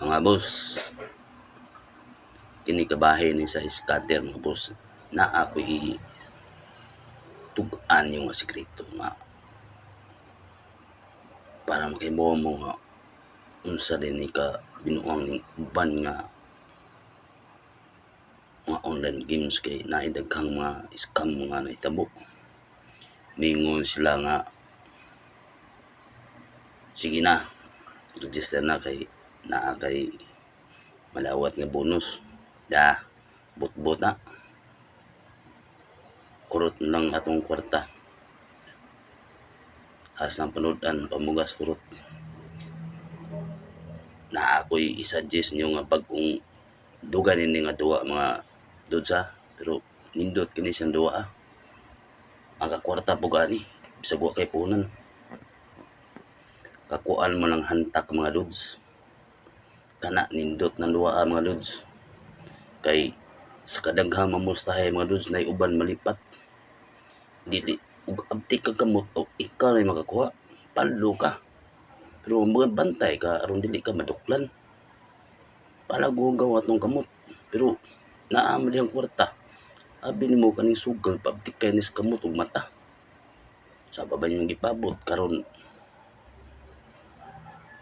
Mga boss, kini kabahay ni sa scatter mga boss. Naa ko tugan yung mga sekreto nga para makibuo mo nga unsa din ni ka binuang ning uban nga mga online games kay naidaghang mga scam mga nahitabo. Mingon sila nga sige na, register na kay naa kay malawat nga bonus. Da, bot-bot na. Kurot lang atong kwarta. Hasang panudan, pamugas kurot. Na ako'y i-suggest nyo nga bagong dugan ini nga duwa mga dudsa. Pero nindot kini siyang duwa Maka kwarta po gani. Bisag wa kay punan. Kakuan mo lang hantak mga dudes. Kana nindot ng duwa mga dudes. Kay sa kadaghang mamustahay mga dudes na uban malipat. Dili ug abti ka kamot o ikaw na makakuha. Palo ka. Pero mga bantay ka aron dili ka maduklan. Palagugaw atong kamot. Pero naamali ang kwarta. Abi nimo kaning sugal pabtik kay nis kamot ug mata. Sa ba yung gipabot karon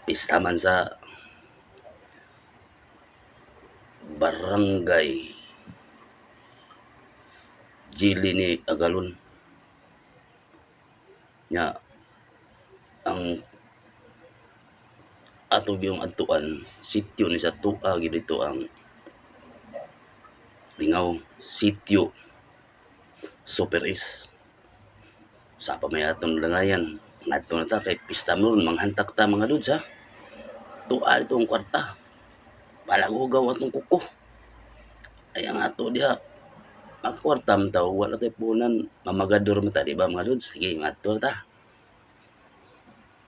pista man sa barangay Jili ni Agalon nya ang ato yung atuan sityo ni sa tua dito ang Lingaw sityo Super S sa pa may atong langayan ngadto na ta kay pista mo manghantak ta mga dudes ha tua itong kwarta palagugaw atong kuko ay ang ato diha ang kwarta man taw wala tay punan mamagador man ta di ba mga dudes sige ngadto ta